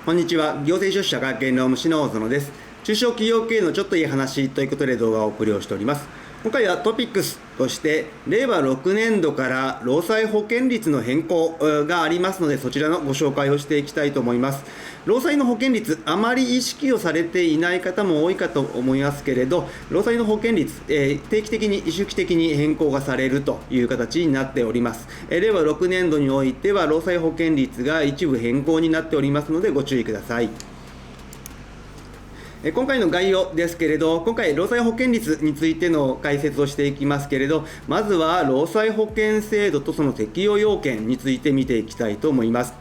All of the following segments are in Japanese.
こんにちは。行政書士社会系の篠尾園です。中小企業経営のちょっといい話ということで動画をお送りをしております。今回はトピックスとして令和6年度から労災保険率の変更がありますので、そちらのご紹介をしていきたいと思います。労災の保険率、あまり意識をされていない方も多いかと思いますけれど、労災の保険率、定期的に周期的に変更がされるという形になっております。令和6年度においては労災保険率が一部変更になっておりますのでご注意ください。今回の概要ですけれど、今回、労災保険率についての解説をしていきますけれど、まずは労災保険制度とその適用要件について見ていきたいと思います。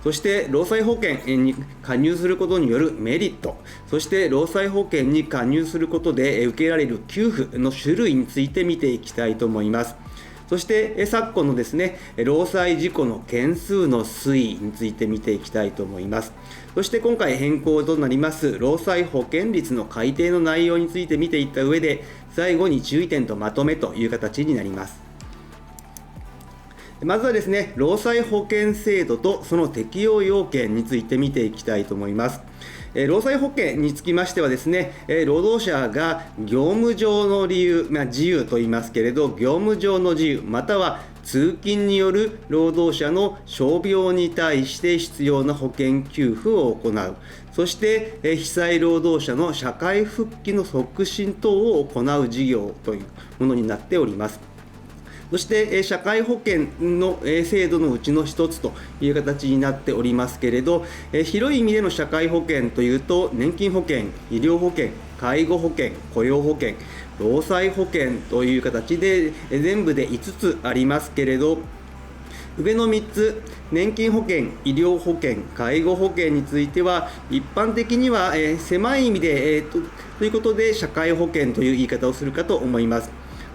そして、労災保険に加入することによるメリット、そして労災保険に加入することで受けられる給付の種類について見ていきたいと思います。そして昨今のですね、労災事故の件数の推移について見ていきたいと思います。そして今回変更となります労災保険率の改定の内容について見ていった上で、最後に注意点とまとめという形になります。まずはですね、労災保険制度とその適用要件について見ていきたいと思います。労災保険につきましてはですね、労働者が業務上の理由、自由と言いますけれど、業務上の自由、または通勤による労働者の傷病に対して必要な保険給付を行う。そして、被災労働者の社会復帰の促進等を行う事業というものになっております。そして社会保険の制度のうちの一つという形になっておりますけれど、広い意味での社会保険というと、年金保険、医療保険、介護保険、雇用保険、労災保険という形で全部で5つありますけれど、上の3つ、年金保険、医療保険、介護保険については、一般的には狭い意味で、ということで社会保険という言い方をするかと思います。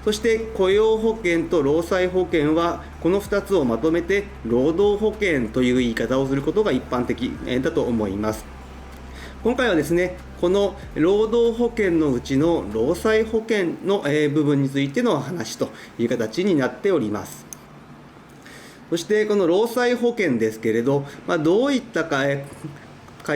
そして雇用保険と労災保険はこの2つをまとめて労働保険という言い方をすることが一般的だと思います。今回はですね、この労働保険のうちの労災保険の部分についての話という形になっております。そしてこの労災保険ですけれど、どういった会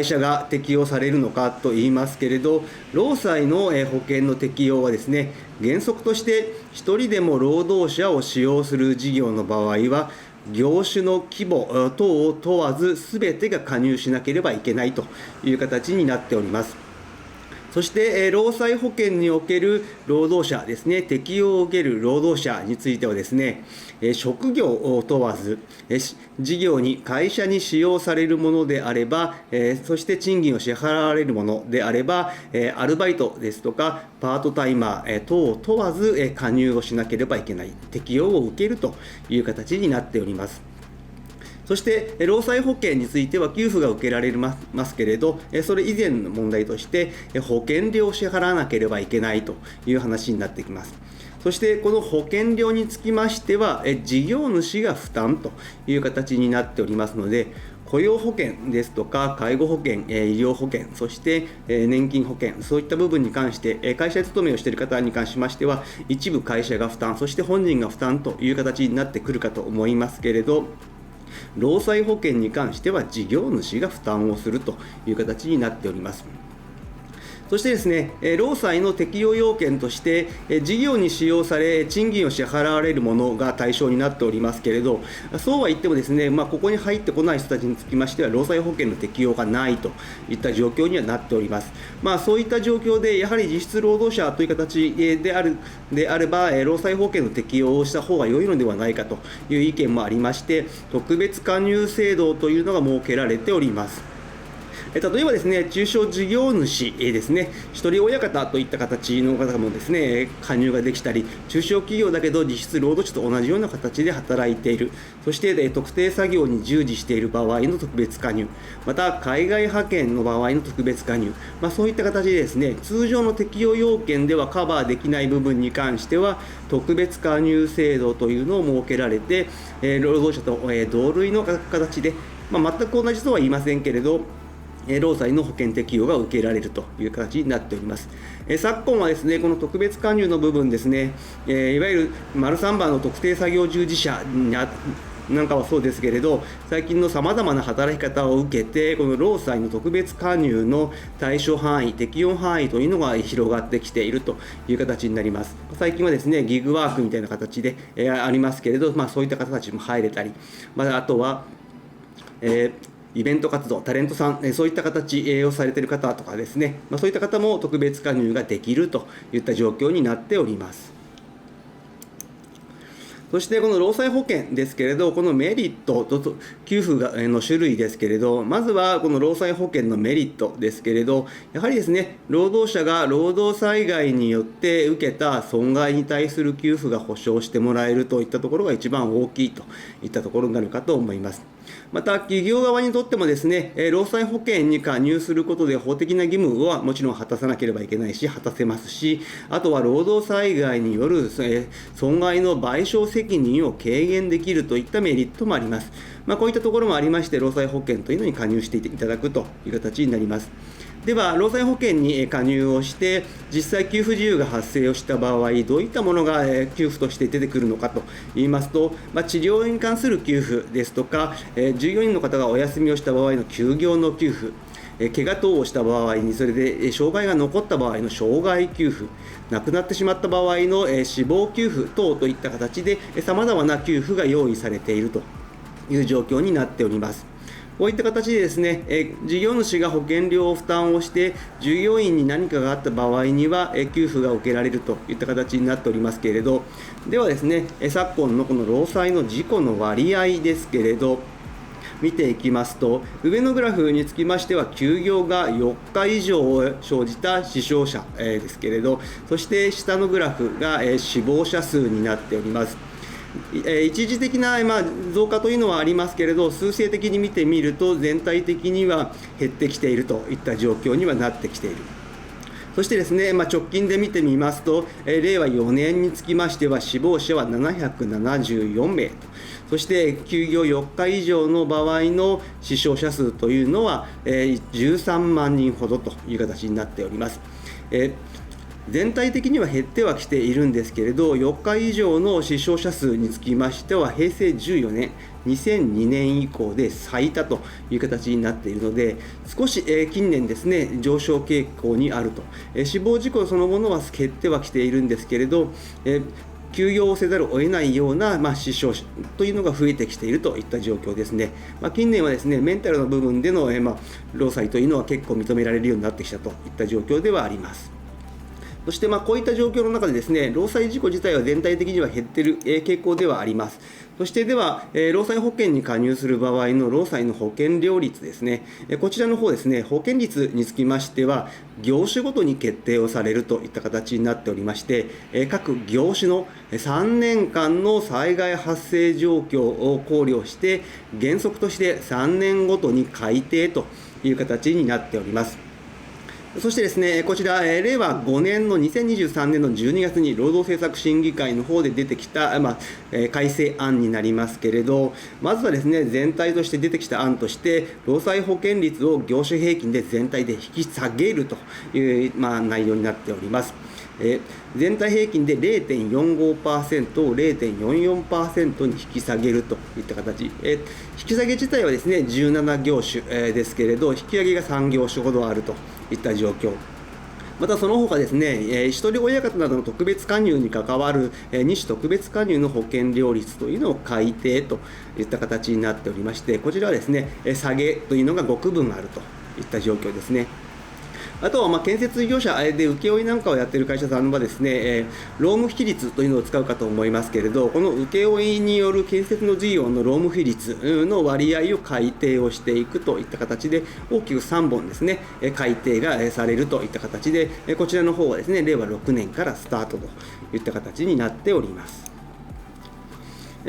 社が適用されるのかといいますけれど、労災の保険の適用はですね、原則として1人でも労働者を使用する事業の場合は、業種の規模等を問わず全てが加入しなければいけないという形になっております。そして労災保険における労働者ですね、適用を受ける労働者についてはですね、職業を問わず、事業に会社に使用されるものであれば、そして賃金を支払われるものであれば、アルバイトですとかパートタイマー等を問わず加入をしなければいけない、適用を受けるという形になっております。そして労災保険については給付が受けられますけれど、それ以前の問題として保険料を支払わなければいけないという話になってきます。そしてこの保険料につきましては事業主が負担という形になっておりますので、雇用保険ですとか介護保険、医療保険、そして年金保険、そういった部分に関して会社勤めをしている方に関しましては、一部会社が負担、そして本人が負担という形になってくるかと思いますけれど、労災保険に関しては事業主が負担をするという形になっております。そしてですね、労災の適用要件として、事業に使用され、賃金を支払われるものが対象になっておりますけれど、そうは言ってもですね、ここに入ってこない人たちにつきましては、労災保険の適用がないといった状況にはなっております。そういった状況で、やはり実質労働者という形であれば、労災保険の適用をした方が良いのではないかという意見もありまして、特別加入制度というのが設けられております。例えばですね、中小事業主ですね、一人親方といった形の方もですね、加入ができたり、中小企業だけど実質労働者と同じような形で働いている、そして特定作業に従事している場合の特別加入、また海外派遣の場合の特別加入、そういった形でですね、通常の適用要件ではカバーできない部分に関しては、特別加入制度というのを設けられて、労働者と同類の形で、全く同じとは言いませんけれど、労災の保険適用が受けられるという形になっております。昨今はですね、この特別加入の部分ですね、いわゆる丸3番の特定作業従事者なんかはそうですけれど、最近のさまざまな働き方を受けて、この労災の特別加入の対象範囲、適用範囲というのが広がってきているという形になります。最近はですね、ギグワークみたいな形で、ありますけれど、そういった方たちも入れたり、あとは、イベント活動、タレントさん、そういった形をされている方とかですね、そういった方も特別加入ができるといった状況になっております。そしてこの労災保険ですけれど、このメリットと給付の種類ですけれど、まずはこの労災保険のメリットですけれど、やはりですね、労働者が労働災害によって受けた損害に対する給付が保障してもらえるといったところが一番大きいといったところになるかと思います。また企業側にとってもですね、労災保険に加入することで法的な義務はもちろん果たさなければいけないし、果たせますし、あとは労働災害による損害の賠償責任を軽減できるといったメリットもあります。こういったところもありまして、労災保険というのに加入していただくという形になります。では、労災保険に加入をして、実際給付事由が発生をした場合、どういったものが給付として出てくるのかといいますと、治療に関する給付ですとか、従業員の方がお休みをした場合の休業の給付、怪我等をした場合に、それで障害が残った場合の障害給付、亡くなってしまった場合の死亡給付等といった形で、さまざまな給付が用意されているという状況になっております。こういった形でですね、事業主が保険料を負担をして、従業員に何かがあった場合には、給付が受けられるといった形になっておりますけれど、ではですね、昨今のこの労災の事故の割合ですけれど、見ていきますと、上のグラフにつきましては、休業が4日以上生じた死傷者ですけれど、そして下のグラフが死亡者数になっております。一時的な増加というのはありますけれど、数勢的に見てみると、全体的には減ってきているといった状況にはなってきている。そしてですね、直近で見てみますと、令和4年につきましては、死亡者は774名と、そして休業4日以上の場合の死傷者数というのは、13万人ほどという形になっております。全体的には減ってはきているんですけれど、4日以上の死傷者数につきましては、平成14年、2002年以降で最多という形になっているので、少し近年ですね、上昇傾向にあると。死亡事故そのものは減ってはきているんですけれど、休業をせざるを得ないような、死傷者というのが増えてきているといった状況ですね。近年はですね、メンタルの部分での、労災というのは結構認められるようになってきたといった状況ではあります。そしてこういった状況の中でですね、労災事故自体は全体的には減っている傾向ではあります。そしてでは、労災保険に加入する場合の労災の保険料率ですね、こちらの方ですね、保険率につきましては、業種ごとに決定をされるといった形になっておりまして、各業種の3年間の災害発生状況を考慮して、原則として3年ごとに改定という形になっております。そしてですね、こちら、令和5年の2023年の12月に労働政策審議会の方で出てきた、改正案になりますけれど、まずはですね、全体として出てきた案として、労災保険率を業種平均で全体で引き下げるという、内容になっております。全体平均で 0.45% を 0.44% に引き下げるといった形、引き下げ自体はですね17業種ですけれど、引き上げが3業種ほどあるといった状況。またその他ですね、一人親方などの特別加入に関わる2種特別加入の保険料率というのを改定といった形になっておりまして、こちらはですね、下げというのが5区分あるといった状況ですね。あとは建設業者で請負なんかをやっている会社さんはですね、労務費率というのを使うかと思いますけれど、この請負による建設の事業の労務費率の割合を改定をしていくといった形で、大きく3本ですね、改定がされるといった形で、こちらの方はですね、令和6年からスタートといった形になっております。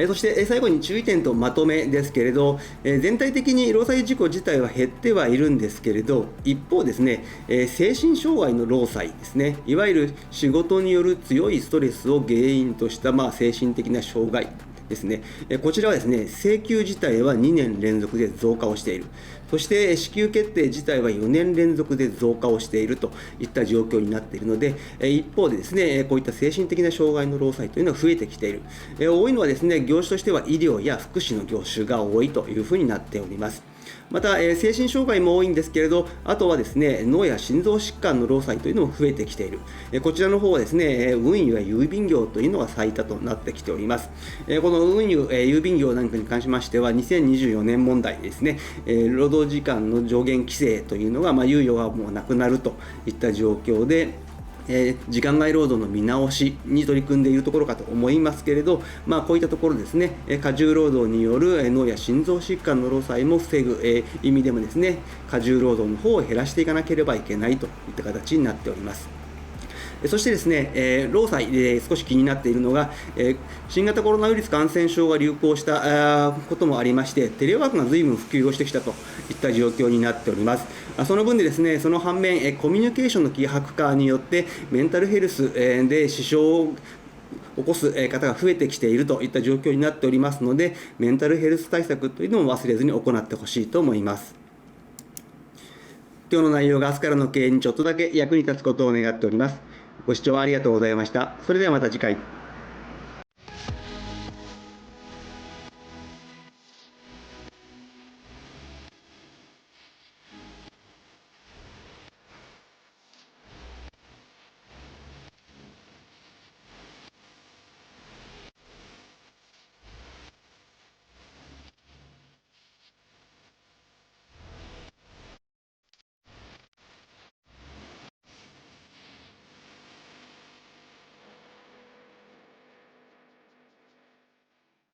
そして最後に注意点とまとめですけれど、全体的に労災事故自体は減ってはいるんですけれど、一方ですね、精神障害の労災ですね、いわゆる仕事による強いストレスを原因とした精神的な障害ですね。こちらはですね、請求自体は2年連続で増加をしている。そして支給決定自体は4年連続で増加をしているといった状況になっているので、一方でですね、こういった精神的な障害の労災というのは増えてきている。多いのはですね、業種としては医療や福祉の業種が多いというふうになっております。また、精神障害も多いんですけれど、あとはですね、脳や心臓疾患の労災というのも増えてきている。こちらの方はですね、運輸や郵便業というのが最多となってきております。この運輸、郵便業なんかに関しましては、2024年問題ですね、労働時間の上限規制というのが、猶予がもうなくなるといった状況で、時間外労働の見直しに取り組んでいるところかと思いますけれど、こういったところですね、過重労働による脳や心臓疾患の労災も防ぐ意味でもですね、過重労働の方を減らしていかなければいけないといった形になっております。そしてですね、労災で少し気になっているのが、新型コロナウイルス感染症が流行したこともありまして、テレワークが随分普及をしてきたといった状況になっております。その分でですね、その反面、コミュニケーションの希薄化によって、メンタルヘルスで支障を起こす方が増えてきているといった状況になっておりますので、メンタルヘルス対策というのも忘れずに行ってほしいと思います。今日の内容が明日からの経営にちょっとだけ役に立つことを願っております。ご視聴ありがとうございました。それではまた次回。